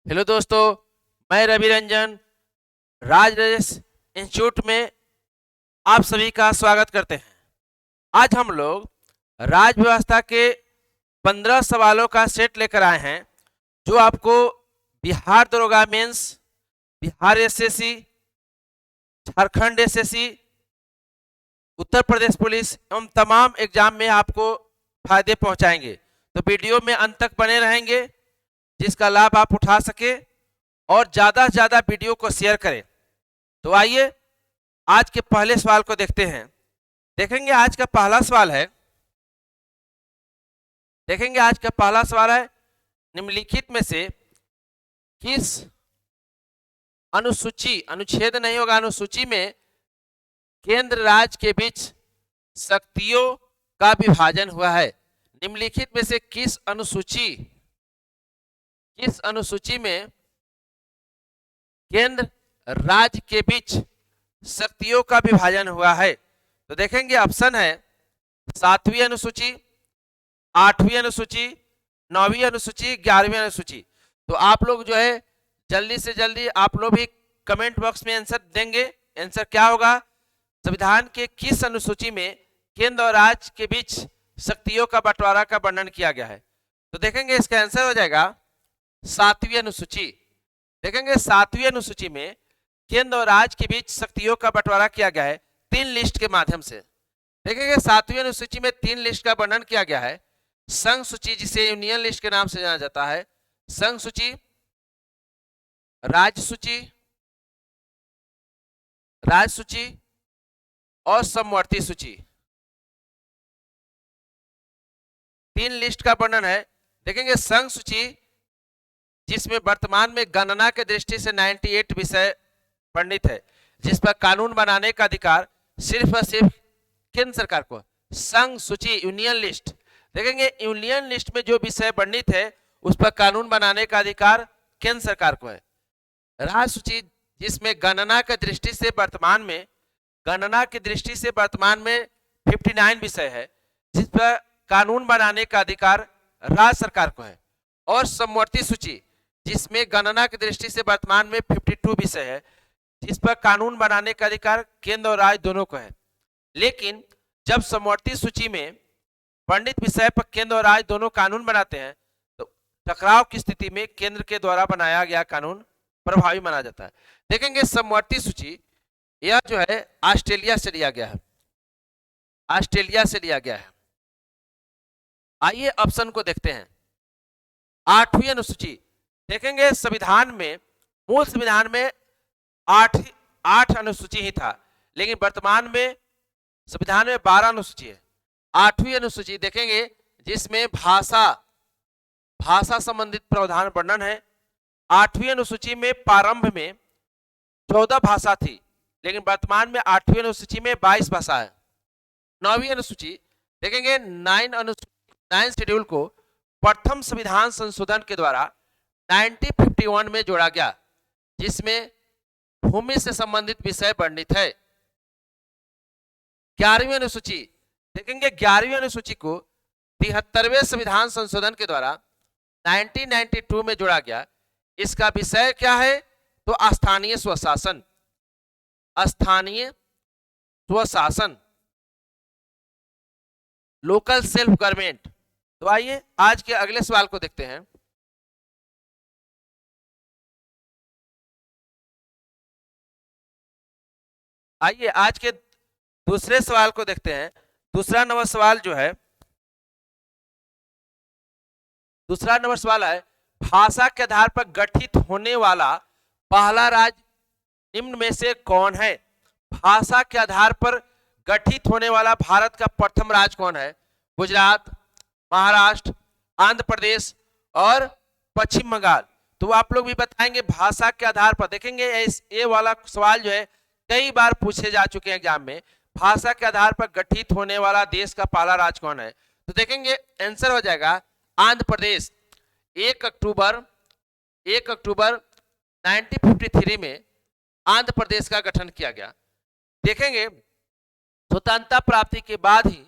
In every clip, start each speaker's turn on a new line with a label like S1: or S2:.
S1: Hello दोस्तों, मैं रवि रंजन राज Rajesh institute में आप सभी का स्वागत करते हैं। आज हम लोग राज व्यवस्था के 15 सवालों का सेट लेकर आए हैं जो आपको बिहार दरोगा mains, Bihar SSC, Jharkhand SSC, Uttar Pradesh police एवं तमाम एग्जाम में आपको फायदे पहुंचाएंगे। तो वीडियो में अंत तक बने रहेंगे जिसका लाभ आप उठा सके और ज़्यादा से ज़्यादा वीडियो को शेयर करें। तो आइए आज के पहले सवाल को देखते हैं। देखेंगे आज का पहला सवाल है निम्नलिखित में से किस अनुच्छेद नहीं होगा, अनुसूची में केंद्र राज्य के बीच शक्तियों का विभाजन हुआ है। निम्नलिखित में से किस अनुसूची में केंद्र राज्य के बीच शक्तियों का विभाजन हुआ है? तो देखेंगे ऑप्शन है 7वीं अनुसूची, 8वीं अनुसूची, 9वीं अनुसूची, 11वीं अनुसूची। तो आप लोग जो है जल्दी से जल्दी आप लोग भी कमेंट बॉक्स में आंसर देंगे। आंसर क्या होगा? संविधान के किस अनुसूची में केंद्र और राज्य के बीच शक्तियों का बंटवारा का वर्णन किया गया है? तो देखेंगे इसका आंसर हो जाएगा 7वीं अनुसूची। देखेंगे 7वीं अनुसूची में केंद्र और राज्य के बीच शक्तियों का बंटवारा किया गया है 3 लिस्ट के माध्यम से। देखेंगे 7वीं अनुसूची में 3 लिस्ट का वर्णन किया गया है। संघ सूची, जिसे यूनियन लिस्ट के नाम से जाना जाता है, संघ सूची, राज्य सूची और समवर्ती सूची। 3 लिस्ट का वर्णन है। देखेंगे संघ सूची, जिसमें वर्तमान में गणना के दृष्टि से 98 विषय वर्णित है, जिस पर कानून बनाने का अधिकार सिर्फ और सिर्फ केंद्र सरकार को। संघ सूची, यूनियन लिस्ट, देखेंगे यूनियन लिस्ट में जो विषय वर्णित है उस पर कानून बनाने का अधिकार केंद्र सरकार को है। राज्य सूची, जिसमें गणना की दृष्टि से वर्तमान में 59 विषय है, जिस पर कानून बनाने का अधिकार राज्य सरकार को है। और समवर्ती सूची, जिसमें गणना की दृष्टि से वर्तमान में 52 विषय है, जिस पर कानून बनाने का अधिकार केंद्र और राज्य दोनों को है। लेकिन जब समवर्ती सूची में वर्णित विषय पर केंद्र और राज्य दोनों कानून बनाते हैं तो टकराव की स्थिति में केंद्र के द्वारा बनाया गया कानून प्रभावी माना जाता है। देखेंगे समवर्ती सूची, यह जो है ऑस्ट्रेलिया से लिया गया है। आइए ऑप्शन को देखते हैं। 8वीं अनुसूची, देखेंगे मूल संविधान में 8 अनुसूची ही था, लेकिन वर्तमान में संविधान में 12 अनुसूची है। 8वीं अनुसूची देखेंगे, जिसमें भाषा संबंधित प्रावधान वर्णन है। 8वीं अनुसूची में प्रारंभ में 14 भाषा थी, लेकिन वर्तमान में 8वीं अनुसूची में 22 भाषा है। 9वीं अनुसूची देखेंगे, 9 शेड्यूल को प्रथम संविधान संशोधन के द्वारा 1951 में जोड़ा गया, जिसमें भूमि से संबंधित विषय वर्णित है। 11वीं अनुसूची देखेंगे, 11वीं अनुसूची को 73वें संविधान संशोधन के द्वारा 1992 में जोड़ा गया। इसका विषय क्या है? तो स्थानीय स्वशासन, लोकल सेल्फ गवर्नमेंट। तो आइए आज के अगले सवाल को देखते हैं। आइए आज के दूसरे सवाल को देखते हैं। दूसरा नंबर सवाल है, भाषा के आधार पर गठित होने वाला पहला राज्य निम्न में से कौन है? भाषा के आधार पर गठित होने वाला भारत का प्रथम राज्य कौन है? गुजरात, महाराष्ट्र, आंध्र प्रदेश और पश्चिम बंगाल। तो आप लोग भी बताएंगे भाषा के आधार पर। देखेंगे ये वाला सवाल जो है कई बार पूछे जा चुके हैं एग्जाम में। भाषा के आधार पर गठित होने वाला देश का पहला राज्य कौन है? तो देखेंगे आंसर हो जाएगा आंध्र प्रदेश। 1 अक्टूबर 1953 में आंध्र प्रदेश का गठन किया गया। देखेंगे स्वतंत्रता प्राप्ति के बाद ही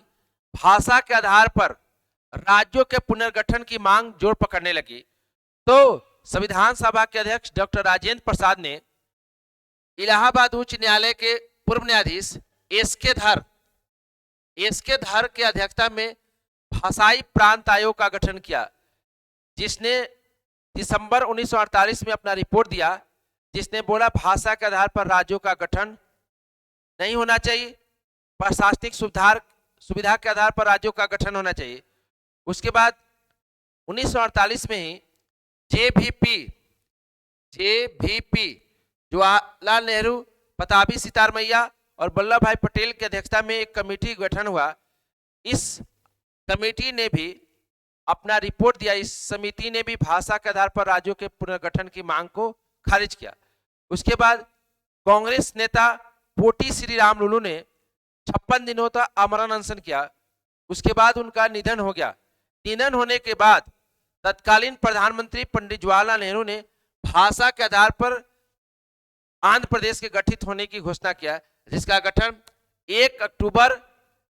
S1: भाषा के आधार पर राज्यों के पुनर्गठन की मांग जोर पकड़ने लगी। तो संविधान सभा के अध्यक्ष डॉक्टर राजेंद्र प्रसाद ने इलाहाबाद उच्च न्यायालय के पूर्व न्यायाधीश एस के धर के अध्यक्षता में भाषाई प्रांत आयोग का गठन किया, जिसने दिसंबर 1948 में अपना रिपोर्ट दिया, जिसने बोला भाषा के आधार पर राज्यों का गठन नहीं होना चाहिए, प्रशासनिक सुविधा के आधार पर राज्यों का गठन होना चाहिए। उसके बाद 1948 में ही जेवीपी जवाहरलाल नेहरू, पताबी सितारमैया और वल्लभ भाई पटेल की अध्यक्षता में एक कमेटी गठन हुआ। इस कमेटी ने भी अपना रिपोर्ट दिया। इस समिति ने भी भाषा के आधार पर राज्यों के पुनर्गठन की मांग को खारिज किया। उसके बाद कांग्रेस नेता पोटी श्री राम लुलू ने 56 दिनों तक आमरण अनशन किया। उसके बाद उनका निधन हो गया। निधन होने के बाद तत्कालीन प्रधानमंत्री पंडित जवाहरलाल नेहरू ने भाषा के आधार पर आंध्र प्रदेश के गठित होने की घोषणा किया, जिसका गठन 1 अक्टूबर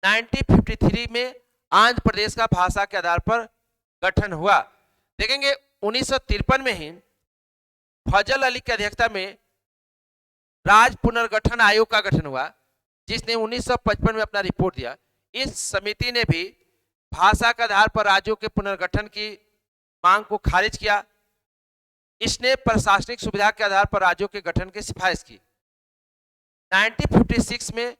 S1: 1953 में आंध्र प्रदेश का भाषा के आधार पर गठन हुआ। देखेंगे 1953 में ही फजल अली की अध्यक्षता में राज्य पुनर्गठन आयोग का गठन हुआ, जिसने 1955 में अपना रिपोर्ट दिया। इस समिति ने भी भाषा के आधार पर राज्यों के पुनर्गठन की मांग को खारिज किया। इसने प्रशासनिक सुविधा के आधार पर राज्यों के गठन की सिफारिश की। 1956 में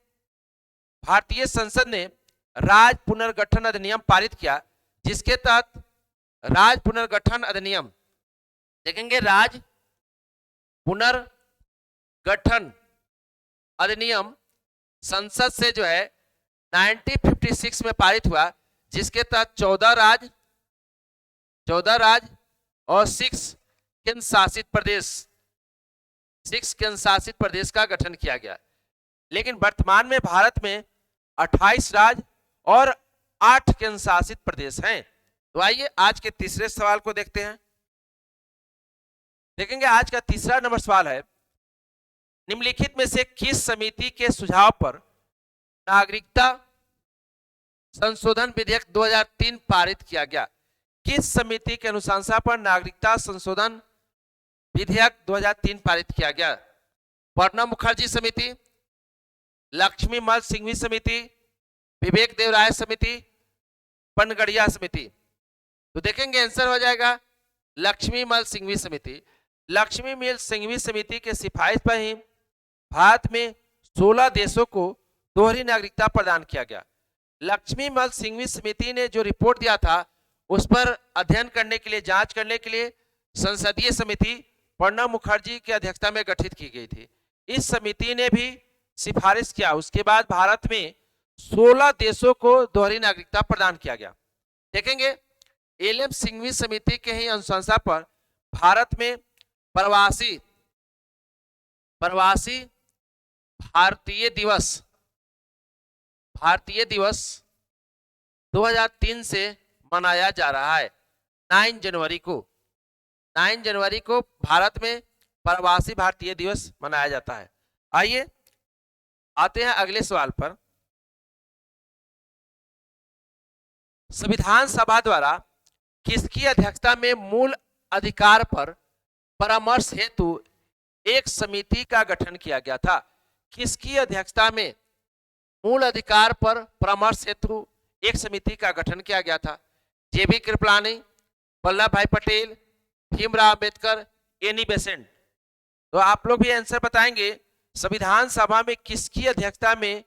S1: भारतीय संसद ने राज्य पुनर्गठन अधिनियम पारित किया, जिसके तहत राज्य पुनर्गठन अधिनियम, देखेंगे राज्य पुनर्गठन अधिनियम संसद से जो है 1956 में पारित हुआ, जिसके तहत 14 राज्य और 6 केंद्र शासित प्रदेश का गठन किया गया। लेकिन वर्तमान में भारत में 28 राज्य और 8 केंद्र शासित प्रदेश हैं। तो आइए आज के तीसरे सवाल को देखते हैं। देखेंगे आज का तीसरा नंबर सवाल है, निम्नलिखित में से किस समिति के सुझाव पर नागरिकता संशोधन विधेयक 2003 पारित किया गया? किस समिति के अनुशंसा पर नागरिकता संशोधन विधेयक 2003 पारित किया गया? प्रणब मुखर्जी समिति, लक्ष्मी मल सिंघवी समिति, विवेक देवराय समिति, पनगड़िया समिति। तो देखेंगे आंसर हो जाएगा लक्ष्मी मल सिंघवी समिति। लक्ष्मी मल सिंघवी समिति के सिफारिश पर ही भारत में 16 देशों को दोहरी नागरिकता प्रदान किया गया। लक्ष्मी मल सिंघवी समिति ने जो रिपोर्ट दिया था, उस पर अध्ययन करने के लिए, जांच करने के लिए संसदीय समिति प्रणब मुखर्जी की अध्यक्षता में गठित की गई थी। इस समिति ने भी सिफारिश किया। उसके बाद भारत में 16 देशों को दोहरी नागरिकता प्रदान किया गया। देखेंगे एलएम सिंघवी समिति के ही अनुशंसा पर भारत में प्रवासी भारतीय दिवस 2003 से मनाया जा रहा है। 9 जनवरी को भारत में प्रवासी भारतीय दिवस मनाया जाता है। आइए आते हैं अगले सवाल पर। संविधान सभा द्वारा किसकी अध्यक्षता में मूल अधिकार पर परामर्श हेतु एक समिति का गठन किया गया था? किसकी अध्यक्षता में मूल अधिकार पर परामर्श हेतु एक समिति का गठन किया गया था? जेबी कृपलानी, वल्लभ भाई पटेल, भीमराव अंबेडकर, एनी बेसेंट। तो आप लोग भी आंसर बताएंगे संविधान सभा में किसकी अध्यक्षता में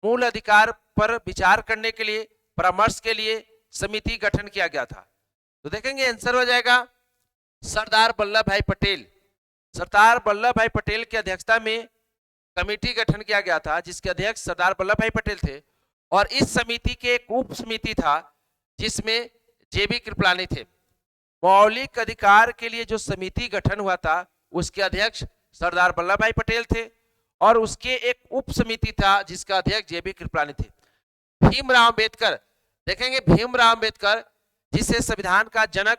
S1: मूल अधिकार पर विचार करने के लिए, परामर्श के लिए समिति गठन किया गया था? तो देखेंगे आंसर हो जाएगा सरदार वल्लभ भाई पटेल। सरदार वल्लभ भाई पटेल की अध्यक्षता में कमेटी गठन किया गया था, जिसके अध्यक्ष सरदार वल्लभ भाई पटेल थे। और इस समिति के एक उप समिति था जिसमें जेबी कृपलानी थे। मौलिक अधिकार के लिए जो समिति गठन हुआ था, उसके अध्यक्ष सरदार वल्लभ भाई पटेल थे और उसके एक उप समिति था जिसका अध्यक्ष जेबी कृपलानी थे। भीमराव अंबेडकर, देखेंगे भीमराव अंबेडकर जिसे संविधान का जनक,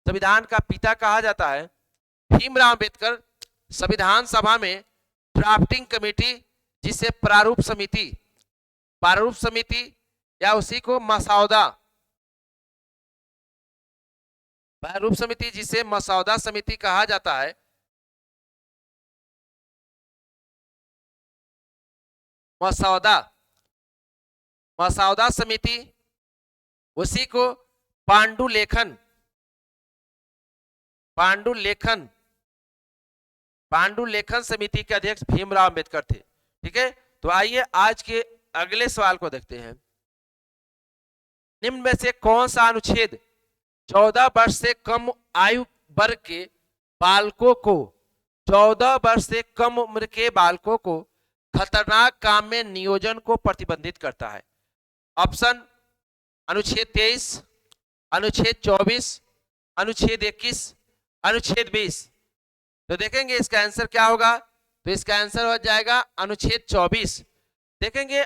S1: संविधान का पिता कहा जाता है, भीमराव अंबेडकर संविधान सभा में ड्राफ्टिंग कमेटी, जिसे प्रारूप समिति या उसी को मसौदा प्रारूप समिति जिसे मसौदा समिति कहा जाता है, मसौदा मसौदा समिति, उसी को पांडुलेखन पांडुलेखन पांडुलेखन समिति के अध्यक्ष भीमराव अंबेडकर थे। ठीक है, तो आइए आज के अगले सवाल को देखते हैं। निम्न में से कौन सा अनुच्छेद 14 वर्ष से कम आयु वर्ग के बालकों को 14 वर्ष से कम उम्र के बालकों को खतरनाक काम में नियोजन को प्रतिबंधित करता है? ऑप्शन अनुच्छेद 23, अनुच्छेद 24, अनुच्छेद 21, अनुच्छेद 20। तो देखेंगे इसका आंसर क्या होगा। तो इसका आंसर हो जाएगा अनुच्छेद 24। देखेंगे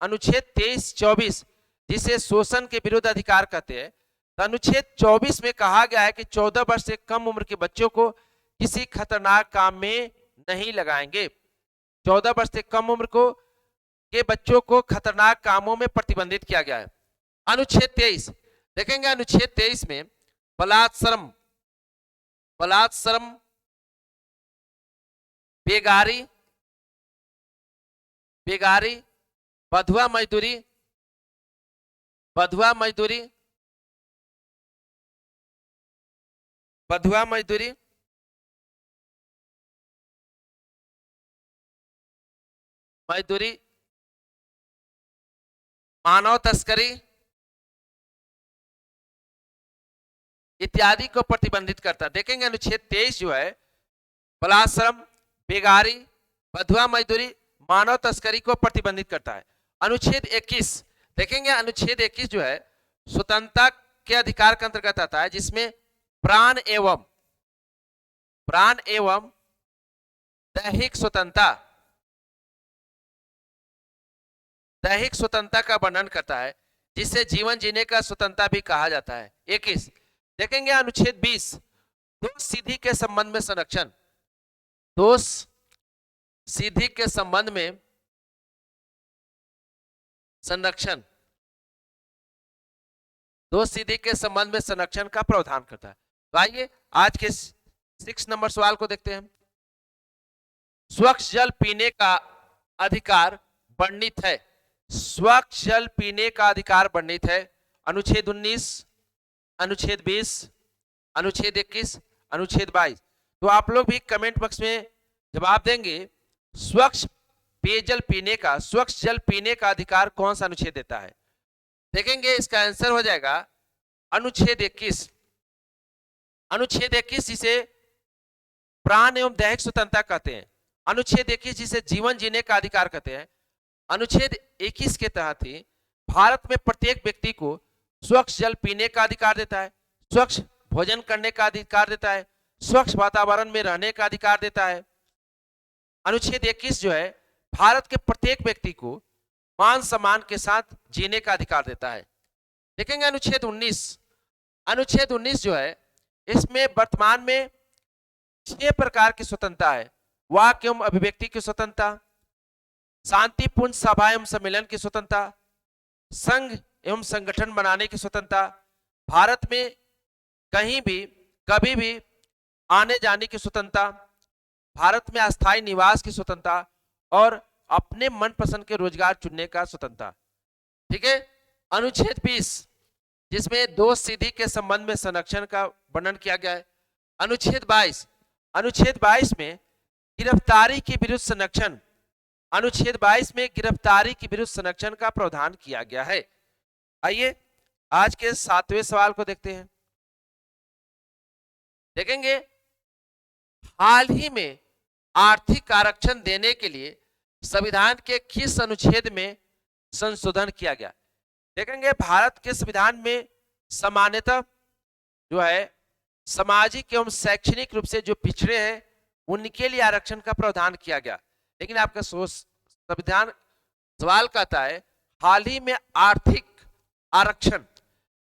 S1: अनुच्छेद 23, 24 जिसे शोषण के विरुद्ध अधिकार कहते हैं। तो अनुच्छेद 24 में कहा गया है कि 14 वर्ष से कम उम्र के बच्चों को किसी खतरनाक काम में नहीं लगाएंगे। 14 वर्ष से कम उम्र के बच्चों को खतरनाक कामों में प्रतिबंधित किया गया है। अनुच्छेद 23 देखेंगे, अनुच्छेद 23 में बलात्श्रम, बेगारी, बधुआ मजदूरी, मानव तस्करी इत्यादि को प्रतिबंधित करता है। देखेंगे अनुच्छेद 23 जो है बलात्श्रम, बेगारी, बधुआ मजदूरी, मानव तस्करी को प्रतिबंधित करता है। अनुच्छेद 21 देखेंगे, अनुच्छेद 21 जो है स्वतंत्रता के अधिकार के अंतर्गत आता है, जिसमें प्राण एवं दैहिक स्वतंत्रता का वर्णन करता है, जिसे जीवन जीने का स्वतंत्रता भी कहा जाता है। 21 देखेंगे अनुच्छेद 20 दोष सिद्धि के संबंध में संरक्षण, दोष सिद्धि के संबंध में संरक्षण, दोष सिद्धि के संबंध में संरक्षण का प्रावधान करता है। तो आइए आज के 6 नंबर सवाल को देखते हैं। स्वच्छ जल पीने का अधिकार वर्णित है, स्वच्छ जल पीने का अधिकार वर्णित है अनुच्छेद 19, अनुच्छेद 20, अनुच्छेद 21, अनुच्छेद 22। तो आप लोग भी कमेंट बॉक्स में जवाब देंगे स्वच्छ जल पीने का अधिकार कौन सा अनुच्छेद देता है। देखेंगे इसका आंसर हो जाएगा अनुच्छेद 21। अनुच्छेद 21 जिसे प्राण एवं दैहिक स्वतंत्रता कहते हैं, अनुच्छेद 21 जिसे जीवन जीने का अधिकार कहते हैं। अनुच्छेद 21 के तहत ही भारत में प्रत्येक व्यक्ति को स्वच्छ जल पीने का अधिकार देता है, स्वच्छ भोजन करने का अधिकार देता है, स्वच्छ वातावरण में रहने का अधिकार देता है। अनुच्छेद 21 जो है भारत के प्रत्येक व्यक्ति को मान सम्मान के साथ जीने का अधिकार देता है। देखेंगे अनुच्छेद 19, अनुच्छेद 19 जो है इसमें वर्तमान में 6 प्रकार की स्वतंत्रता है। वाक एवं अभिव्यक्ति की स्वतंत्रता, शांतिपूर्ण सभा एवं सम्मेलन की स्वतंत्रता, संघ एवं संगठन बनाने की स्वतंत्रता, भारत में कहीं भी कभी भी आने जाने की स्वतंत्रता, भारत में अस्थायी निवास की स्वतंत्रता और अपने मनपसंद के रोजगार चुनने का स्वतंत्रता। ठीक है। अनुच्छेद 20 जिसमें दोष सिद्धि के संबंध में संरक्षण का वर्णन किया गया है। अनुच्छेद 22 में गिरफ्तारी के विरुद्ध संरक्षण, अनुच्छेद 22 में गिरफ्तारी के विरुद्ध संरक्षण का प्रावधान किया गया है। आइए आज के 7वें सवाल को देखते हैं। देखेंगे हाल ही में आर्थिक आरक्षण देने के लिए संविधान के किस अनुच्छेद में संशोधन किया गया। देखेंगे भारत के संविधान में सामान्यतः जो है सामाजिक एवं शैक्षणिक रूप से जो पिछड़े हैं उनके लिए आरक्षण का प्रावधान किया गया, लेकिन आपका संविधान सवाल कहता है हाल ही में आर्थिक आरक्षण।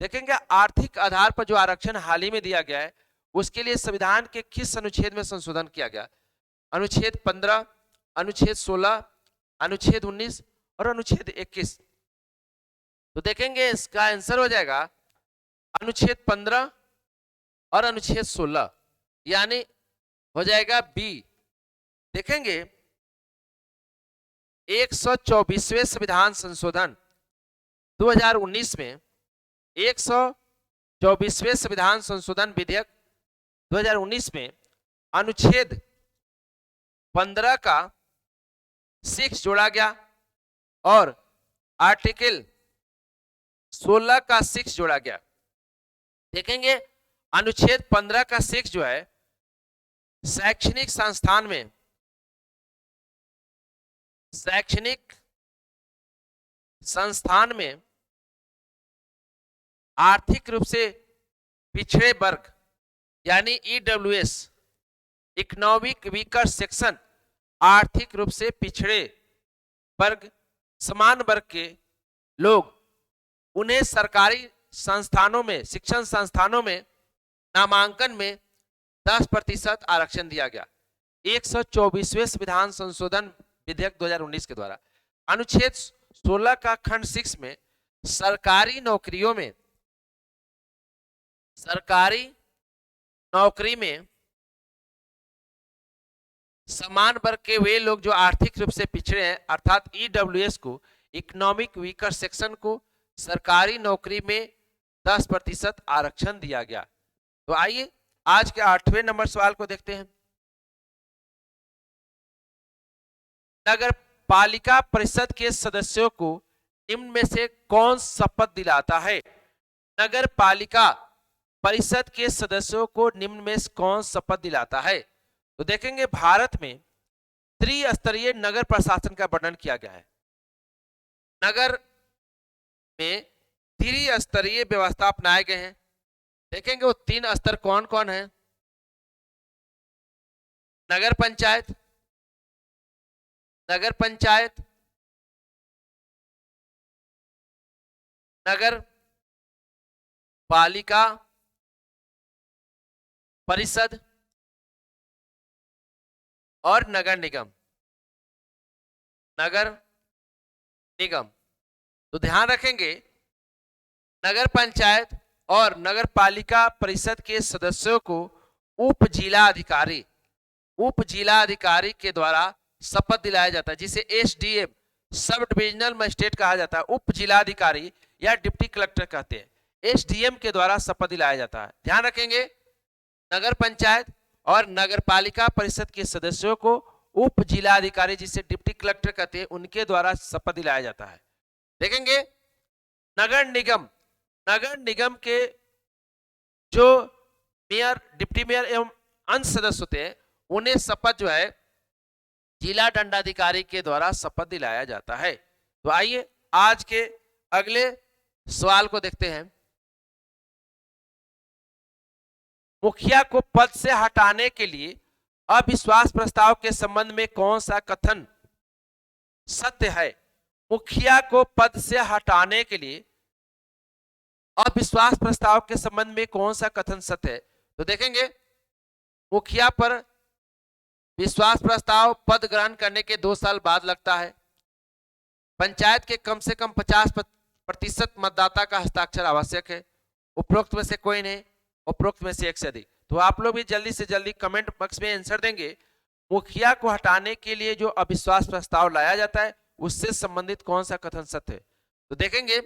S1: देखेंगे आर्थिक आधार पर जो आरक्षण हाल ही में दिया गया है उसके लिए संविधान के किस अनुच्छेद में संशोधन किया गया। अनुच्छेद 15, अनुच्छेद 16, अनुच्छेद 19 और अनुच्छेद 21। तो देखेंगे इसका आंसर हो जाएगा अनुच्छेद 15 और अनुच्छेद 16, यानी हो जाएगा बी। देखेंगे 124वें संविधान संशोधन 2019 में 124वें संविधान संशोधन विधेयक 2019 में अनुच्छेद 15 का 6 जोड़ा गया और आर्टिकल 16 का 6 जोड़ा गया। देखेंगे अनुच्छेद 15 का 6 जो है शैक्षणिक संस्थान में आर्थिक रूप से पिछड़े वर्ग यानी ईडब्ल्यूएस, इकोनॉमिक वीकर सेक्शन, आर्थिक रूप से पिछड़े वर्ग, समान वर्ग के लोग, उन्हें सरकारी संस्थानों में, शिक्षण संस्थानों में नामांकन में 10% आरक्षण दिया गया 124वें संविधान संशोधन विधेयक 2019 के द्वारा। अनुच्छेद 16 का खंड 6 में सरकारी नौकरी में समान वर्ग के वे लोग जो आर्थिक रूप से पिछड़े हैं अर्थात ईडब्ल्यूएस को, इकोनॉमिक वीकर सेक्शन को सरकारी नौकरी में 10% आरक्षण दिया गया। तो आइए आज के 8वें नंबर सवाल को देखते हैं। नगर पालिका परिषद के सदस्यों को निम्न में से कौन शपथ दिलाता है? नगर पालिका परिषद के सदस्यों को निम्न में से कौन शपथ दिलाता है? तो देखेंगे भारत में त्रिस्तरीय नगर प्रशासन का वर्णन किया गया है। नगर में त्रिस्तरीय व्यवस्था अपनाए गए हैं। देखेंगे वो 3 स्तर कौन कौन है? नगर पंचायत, नगर पालिका परिषद और नगर निगम। तो ध्यान रखेंगे नगर पंचायत और नगर पालिका परिषद के सदस्यों को उप जिला अधिकारी के द्वारा शपथ दिलाया जाता है, जिसे एसडीएम, सब डिविजनल मजिस्ट्रेट कहा जाता है। उप जिलाधिकारी या डिप्टी कलेक्टर कहते हैं। एसडीएम के द्वारा शपथ दिलाया जाता है। ध्यान रखेंगे नगर पंचायत और नगर पालिका परिषद के सदस्यों को उप जिलाधिकारी, जिसे डिप्टी कलेक्टर कहते हैं, उनके द्वारा शपथ दिलाया जाता है। देखेंगे नगर निगम के जो मेयर, डिप्टी मेयर एवं अन्य सदस्य होते हैं, उन्हें शपथ जो है जिला दंडाधिकारी के द्वारा शपथ दिलाया जाता है। तो आइए आज के अगले सवाल को देखते हैं। मुखिया को पद से हटाने के लिए अविश्वास प्रस्ताव के संबंध में कौन सा कथन सत्य है? मुखिया को पद से हटाने के लिए अविश्वास प्रस्ताव के संबंध में कौन सा कथन सत्य है? तो देखेंगे मुखिया पर विश्वास प्रस्ताव पद ग्रहण करने के 2 साल बाद लगता है। पंचायत के कम से कम 50% मतदाता का हस्ताक्षर आवश्यक है। उपरोक्त में से कोई नहीं, उपरोक्त में से एक से अधिक। तो आप लोग भी जल्दी से जल्दी कमेंट बॉक्स में आंसर देंगे। मुखिया को हटाने के लिए जो अविश्वास प्रस्ताव लाया जाता है उससे संबंधित कौन सा कथन सत्य है? तो देखेंगे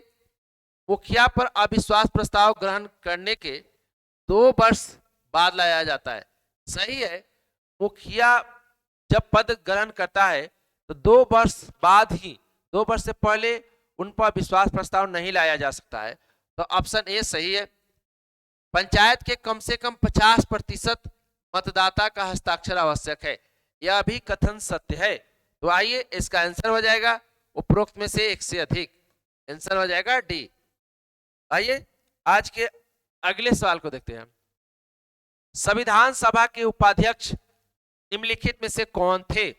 S1: मुखिया पर अविश्वास प्रस्ताव ग्रहण करने के 2 वर्ष बाद लाया जाता है। सही है, मुखिया जब पद ग्रहण करता है तो 2 वर्ष बाद ही, 2 वर्ष से पहले उन पर विश्वास प्रस्ताव नहीं लाया जा सकता है। तो ऑप्शन ए सही है। पंचायत के कम से कम 50% मतदाता का हस्ताक्षर आवश्यक है, यह भी कथन सत्य है। तो आइए इसका आंसर हो जाएगा उपरोक्त में से एक से अधिक। आंसर हो जाएगा डी। आइए आज के अगले सवाल को देखते हैं। संविधान सभा के उपाध्यक्ष निम्नलिखित में से कौन थे?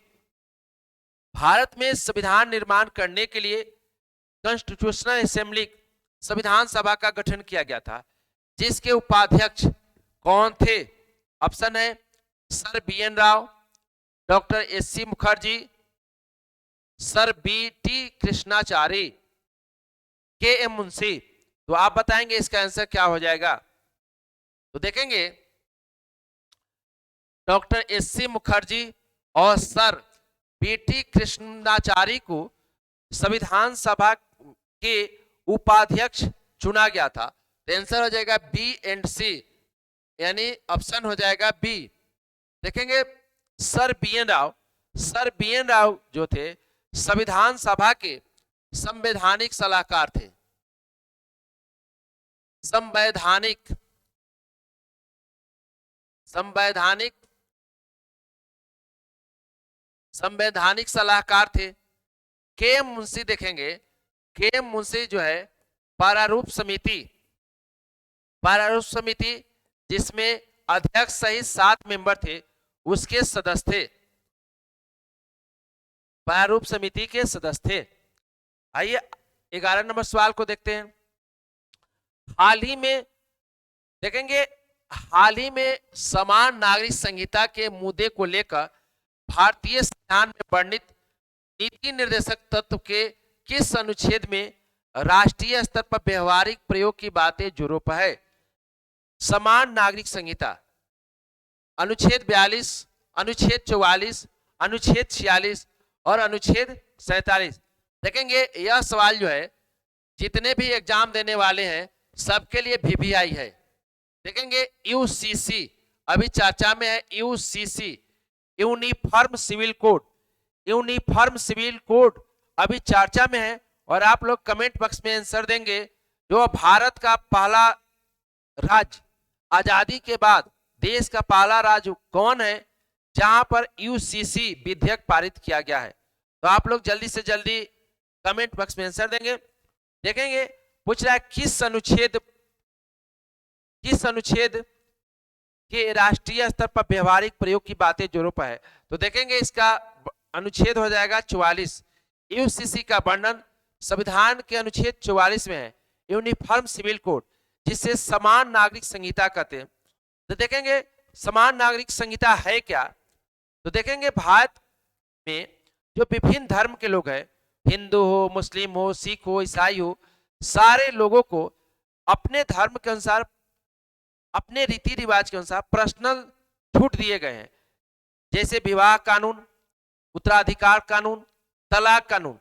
S1: भारत में संविधान निर्माण करने के लिए कॉन्स्टिट्यूशनल असेंबली, संविधान सभा का गठन किया गया था, जिसके उपाध्यक्ष कौन थे? ऑप्शन है sir BN Rao, doctor SC Mukherjee, sir BT Krishnamachari, KM Munshi. तो आप बताएंगे इसका आंसर क्या हो जाएगा? तो देखेंगे डॉक्टर एस.सी. मुखर्जी और सर बी.टी. कृष्णाचारी को संविधान सभा के उपाध्यक्ष चुना गया था। तो आंसर हो जाएगा बी एंड सी, यानी ऑप्शन हो जाएगा बी। देखेंगे सर बी एन राव जो थे संविधान सभा के संवैधानिक सलाहकार थे। संवैधानिक सलाहकार थे। के एम मुंशी देखेंगे, के एम मुंशी जो है प्रारूप समिति जिसमें अध्यक्ष सहित 7 मेंबर थे उसके सदस्य थे, प्रारूप समिति के सदस्य थे। आइए 11 नंबर सवाल को देखते हैं। हाल ही में समान नागरिक संहिता के मुद्दे को लेकर भारतीय संविधान में वर्णित नीति निर्देशक तत्व के किस अनुच्छेद में राष्ट्रीय स्तर पर व्यवहारिक प्रयोग की बातें जोरों पर है? समान नागरिक संहिता अनुच्छेद 42, अनुच्छेद 44, अनुच्छेद 46 और अनुच्छेद 47। देखेंगे यह सवाल जो है जितने भी एग्जाम देने वाले हैं सबके लिए वीवीआई है। देखेंगे यूसीसी अभी चर्चा में है, यूसीसी यूनिफॉर्म सिविल कोड अभी चर्चा में है। और आप लोग कमेंट बॉक्स में आंसर देंगे जो भारत का पहला राज्य, आजादी के बाद देश का पहला राज्य कौन है जहां पर यूसीसी विधेयक पारित किया गया है। तो आप लोग जल्दी से जल्दी कमेंट बॉक्स में आंसर देंगे। देखेंगे पूछ रहा है किस अनुच्छेद के राष्ट्रीय स्तर पर व्यवहारिक प्रयोग की बातें जोरों पर है। तो देखेंगे इसका अनुच्छेद हो जाएगा 44। यूसीसी का वर्णन संविधान के अनुच्छेद 44 में है, यूनिफॉर्म सिविल कोड जिसे समान नागरिक संहिता कहते हैं। तो देखेंगे समान नागरिक संहिता है क्या? तो देखेंगे भारत में जो विभिन्न धर्म के लोग हैं, हिंदू हो, मुस्लिम हो, सिख हो, ईसाई हो, सारे लोगों को अपने धर्म के अनुसार, अपने रीति रिवाज के अनुसार पर्सनल छूट दिए गए हैं, जैसे विवाह कानून, उत्तराधिकार कानून, तलाक कानून।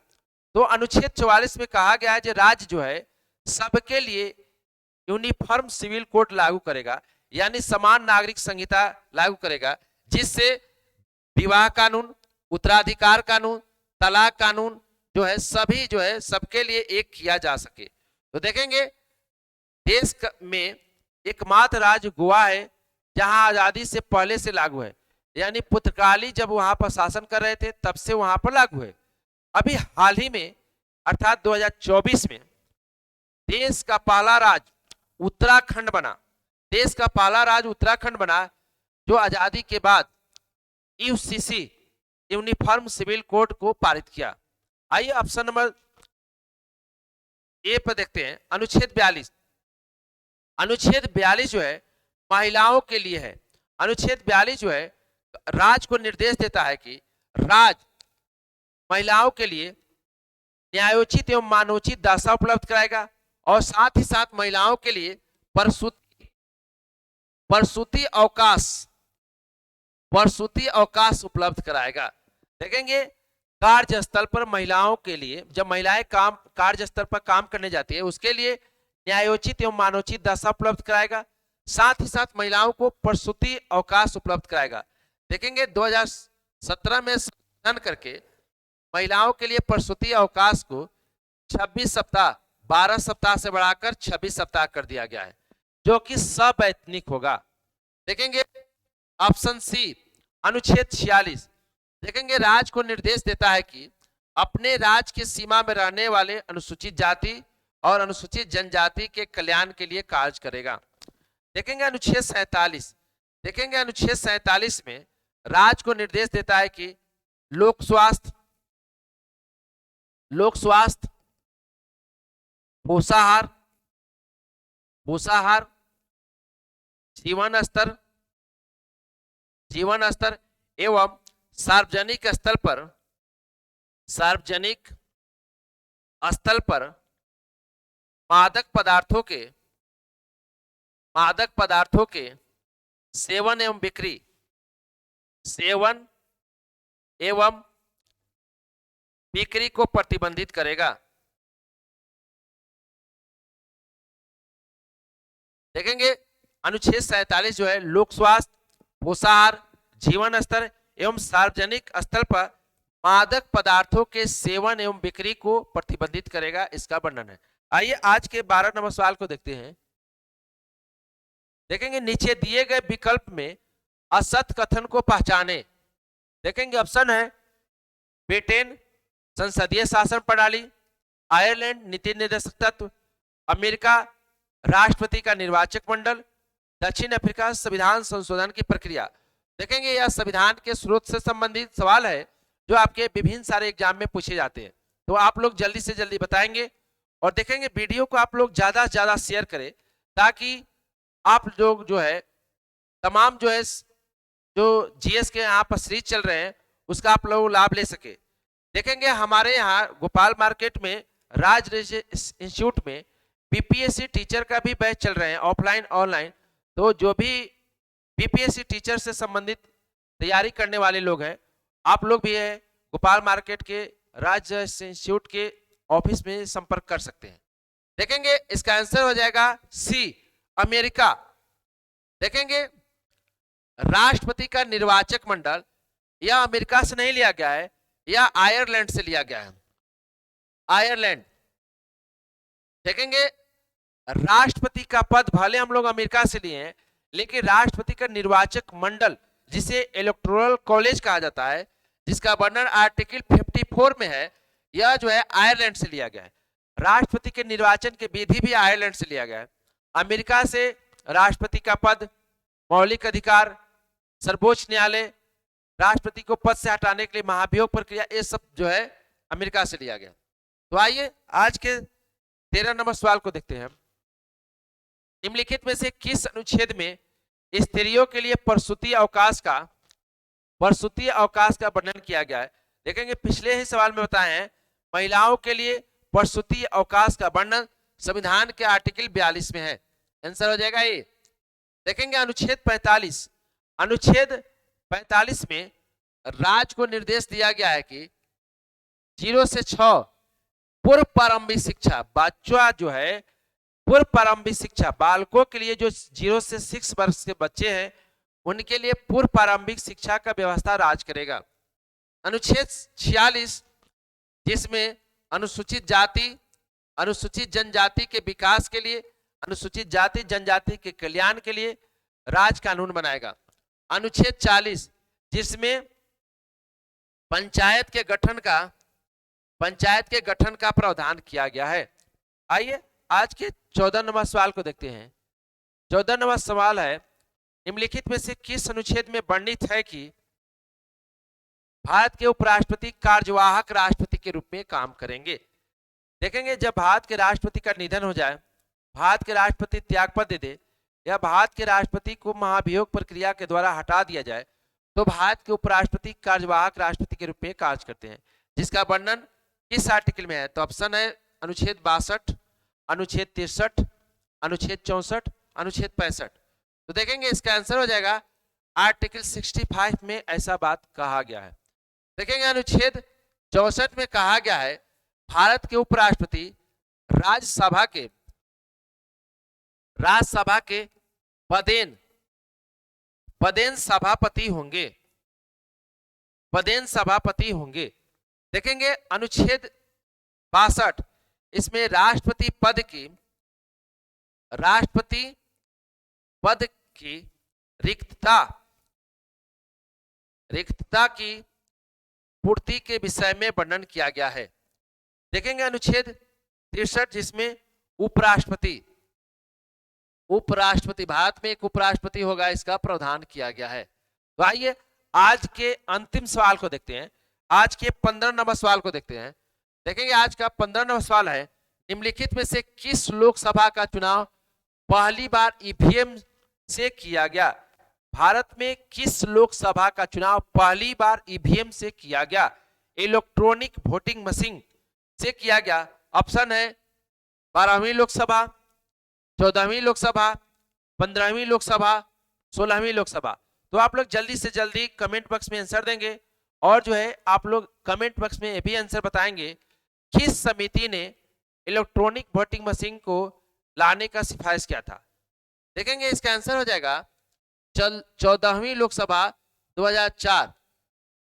S1: तो अनुच्छेद 44 में कहा गया है कि राज्य जो है सबके लिए यूनिफॉर्म सिविल कोड लागू करेगा, यानी समान नागरिक संहिता लागू करेगा, जिससे विवाह कानून, उत्तराधिकार कानून, तलाक कानून जो है सभी जो है सबके लिए एक किया जा सके। तो देखेंगे देश में एकमात्र राज्य गोवा है जहां आजादी से पहले से लागू है, यानी पुर्तगाली जब वहां पर शासन कर रहे थे तब से वहां पर लागू है। अभी हाल ही में अर्थात 2024 में देश का पहला राज्य उत्तराखंड बना, जो आजादी के बाद यूसीसी यूनिफॉर्म सिविल कोड को पारित किया। आइए ऑप्शन नंबर ए पर देखते हैं। अनुच्छेद 42 जो है महिलाओं के लिए है। अनुच्छेद 42 जो है राज्य को निर्देश देता है कि राज्य महिलाओं के लिए न्यायोचित एवं मानवोचित दशा उपलब्ध कराएगा और साथ ही साथ महिलाओं के लिए प्रसूति अवकाश उपलब्ध कराएगा। देखेंगे कार्यस्थल पर महिलाओं के लिए, जब महिलाएं कार्यस्थल पर काम करने जाती है उसके लिए न्यायोचित एवं मानवोचित दशा उपलब्ध कराएगा, साथ ही साथ महिलाओं को प्रसूति अवकाश उपलब्ध कराएगा। देखेंगे 2017 में संशोधन करके महिलाओं के लिए प्रसूति अवकाश को 26 सप्ताह 12 सप्ताह से बढ़ाकर 26 सप्ताह कर दिया गया है, जो कि सवैतनिक होगा। देखेंगे ऑप्शन सी अनुच्छेद 46। देखेंगे राज्य को निर्देश देता है कि अपने राज्य की सीमा में रहने वाले अनुसूचित जाति और अनुसूचित जनजाति के कल्याण के लिए कार्य करेगा। देखेंगे अनुच्छेद 47। देखेंगे अनुच्छेद 47 में राज्य को निर्देश देता है कि लोक स्वास्थ्य, भूसाहार, जीवन स्तर एवं सार्वजनिक स्थल पर मादक पदार्थों के सेवन एवं बिक्री सेवन एवं बिक्री को प्रतिबंधित करेगा। देखेंगे अनुच्छेद 47 जो है लोक स्वास्थ्य, पोषाहार, जीवन स्तर एवं सार्वजनिक स्थल पर मादक पदार्थों के सेवन एवं बिक्री को प्रतिबंधित करेगा, इसका वर्णन है। आइए आज के 12 नंबर सवाल को देखते हैं। देखेंगे नीचे दिए गए विकल्प में असत कथन को पहचाने। देखेंगे ऑप्शन है ब्रिटेन संसदीय शासन प्रणाली, आयरलैंड नीति निर्देशक तत्व, अमेरिका राष्ट्रपति का निर्वाचक मंडल, दक्षिण अफ्रीका संविधान संशोधन की प्रक्रिया। देखेंगे यह संविधान के स्रोत से संबंधित सवाल है जो आपके विभिन्न सारे एग्जाम में पूछे जाते हैं, तो आप लोग जल्दी से जल्दी बताएंगे। और देखेंगे वीडियो को आप लोग ज्यादा से ज्यादा शेयर करें ताकि आप लोग जो है तमाम जो है जो जीएस के यहाँ पर सीरीज चल रहे हैं उसका आप लोग लाभ ले सके। देखेंगे हमारे यहाँ गोपाल मार्केट में राज इंस्टीट्यूट में बीपीएससी टीचर का भी बैच चल रहे हैं ऑफलाइन ऑनलाइन, तो जो भी बीपीएससी टीचर से संबंधित तैयारी करने वाले लोग हैं आप लोग भी है गोपाल मार्केट के राज इंस्टीट्यूट के ऑफिस में संपर्क कर सकते हैं। देखेंगे इसका आंसर हो जाएगा सी अमेरिका। देखेंगे राष्ट्रपति का निर्वाचक मंडल यह अमेरिका से नहीं लिया गया है, यह आयरलैंड से लिया गया है, आयरलैंड। देखेंगे राष्ट्रपति का पद भले हम लोग अमेरिका से लिए हैं लेकिन राष्ट्रपति का निर्वाचक मंडल जिसे इलेक्टोरल कॉलेज कहा जाता है जिसका वर्णन आर्टिकल 54 में है, यह जो है आयरलैंड से लिया गया है। राष्ट्रपति के निर्वाचन के विधि भी आयरलैंड से लिया गया है। अमेरिका से राष्ट्रपति का पद, मौलिक अधिकार, सर्वोच्च न्यायालय, राष्ट्रपति को पद से हटाने के लिए महाभियोग प्रक्रिया, ये सब जो है अमेरिका से लिया गया। तो आइए आज के 13 नंबर सवाल को देखते हैं। निम्नलिखित में से किस अनुच्छेद में स्त्रियों के लिए प्रसूति अवकाश का वर्णन किया गया है? देखेंगे पिछले ही सवाल में बताए हैं महिलाओं के लिए प्रसूति अवकाश का वर्णन संविधान के आर्टिकल 42 में है। आंसर हो जाएगा ये। देखेंगे अनुच्छेद 45, अनुच्छेद 45 में राज्य को निर्देश दिया गया है कि 0 से 6 पूर्व प्रारंभिक शिक्षा, बच्चा जो है पूर्व प्रारंभिक शिक्षा, बालकों के लिए जो 0 से 6 वर्ष के बच्चे हैं उनके लिए पूर्व प्रारंभिक शिक्षा का व्यवस्था राज्य करेगा। अनुच्छेद 46 जिसमें अनुसूचित जाति अनुसूचित जनजाति के विकास के लिए, अनुसूचित जाति जनजाति के कल्याण के लिए राज्य कानून बनाएगा। अनुच्छेद 40 जिसमें पंचायत के गठन का प्रावधान किया गया है। आइए आज के 14 नंबर सवाल को देखते हैं। 14 नंबर सवाल है निम्नलिखित में से किस अनुच्छेद में वर्णित है कि भारत के उपराष्ट्रपति कार्यवाहक राष्ट्रपति के रूप में काम करेंगे? देखेंगे जब भारत के राष्ट्रपति का निधन हो जाए, भारत के राष्ट्रपति त्यागपत्र दे दे या भारत के राष्ट्रपति को महाभियोग प्रक्रिया के द्वारा हटा दिया जाए तो भारत के उपराष्ट्रपति कार्यवाहक राष्ट्रपति के रूप में कार्य करते हैं, जिसका वर्णन किस आर्टिकल में है? तो ऑप्शन है अनुच्छेद 62, अनुच्छेद 63, अनुच्छेद 64, अनुच्छेद 65। तो देखेंगे इसका आंसर हो जाएगा आर्टिकल 65 में ऐसा बात कहा गया है। देखेंगे अनुच्छेद 64 में कहा गया है भारत के उपराष्ट्रपति राज्यसभा के पदेन सभापति होंगे। देखेंगे अनुच्छेद 62 इसमें राष्ट्रपति पद की रिक्तता की पूर्ति के विषय में वर्णन किया गया है। देखेंगे अनुच्छेद 63 जिसमें उपराष्ट्रपति भारत में एक उपराष्ट्रपति होगा, इसका प्रावधान किया गया है। तो आइए आज के अंतिम सवाल को देखते हैं। आज के 15 नंबर सवाल को देखते हैं। देखेंगे आज का 15 नंबर सवाल है निम्नलिखित में से किस लोकसभा का चुनाव पहली बार ईवीएम से किया गया? भारत में किस लोकसभा का चुनाव पहली बार ईवीएम से किया गया? इलेक्ट्रॉनिक वोटिंग मशीन से किया गया। ऑप्शन है 12वीं लोकसभा, 14वीं लोकसभा, 15वीं लोकसभा, 16वीं लोकसभा। तो आप लोग जल्दी से जल्दी कमेंट बॉक्स में आंसर देंगे और जो है आप लोग कमेंट बॉक्स में ये भी आंसर बताएंगे किस समिति ने इलेक्ट्रॉनिक वोटिंग मशीन को लाने का सिफारिश किया था। देखेंगे इसका आंसर हो जाएगा 14वीं लोकसभा 2004।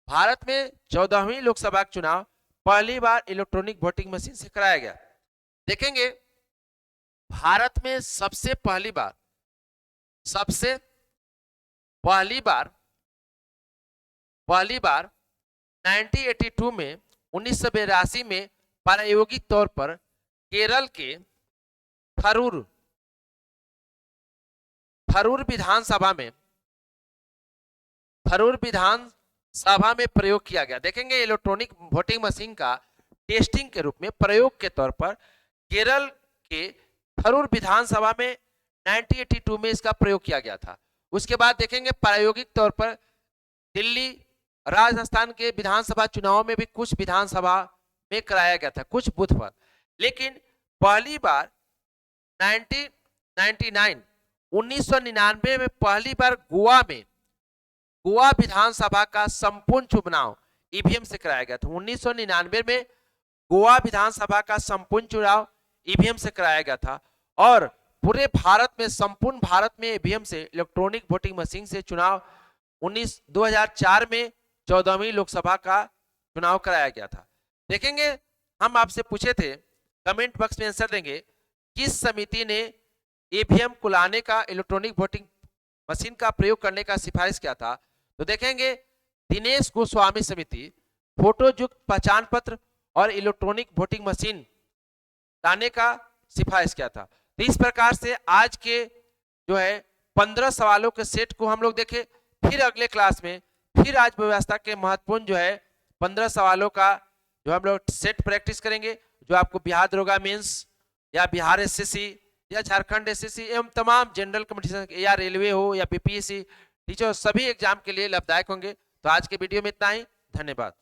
S1: भारत में 14वीं लोकसभा का चुनाव पहली बार इलेक्ट्रॉनिक वोटिंग मशीन से कराया गया। देखेंगे भारत में सबसे पहली बार 1982 में 1982 में प्रायोगिक तौर पर केरल के थरूर विधानसभा में प्रयोग किया गया। देखेंगे इलेक्ट्रॉनिक वोटिंग मशीन का टेस्टिंग के रूप में प्रयोग के तौर पर केरल के थरूर विधानसभा में 1982 में इसका प्रयोग किया गया था। उसके बाद देखेंगे प्रायोगिक तौर पर दिल्ली, राजस्थान के विधानसभा चुनाव में भी कुछ विधानसभा में कराया गया था कुछ बूथ पर। लेकिन पहली बार 1999 में पहली बार गोवा विधानसभा का संपूर्ण चुनाव ईवीएम से कराया गया था। 1999 में गोवा विधानसभा का संपूर्ण चुनाव ईवीएम से कराया गया था और पूरे भारत में संपूर्ण भारत में ईवीएम से इलेक्ट्रॉनिक वोटिंग मशीन से चुनाव 2004 में 14वीं लोकसभा का चुनाव कराया गया था। देखेंगे हम आपसे पूछे थे, कमेंट बॉक्स में आंसर देंगे किस समिति ने ईवीएम को लाने का इलेक्ट्रॉनिक वोटिंग मशीन का प्रयोग करने का सिफारिश किया था। तो देखेंगे दिनेश गोस्वामी समिति फोटोयुक्त पहचान पत्र और इलेक्ट्रॉनिक वोटिंग मशीन लाने का सिफारिश किया था। तो इस प्रकार से आज के जो है 15 सवालों के सेट को हम लोग देखे। फिर अगले क्लास में फिर आज व्यवस्था के महत्वपूर्ण जो है 15 सवालों का जो हम लोग सेट प्रैक्टिस करेंगे, जो आपको बिहार दरोगा मेंस या बिहार एसएससी या झारखंड एसएससी एवं तमाम जनरल कॉम्पिटिशन या रेलवे हो या बीपीएससी टीचर सभी एग्जाम के लिए लाभदायक होंगे। तो आज के वीडियो में इतना ही, धन्यवाद।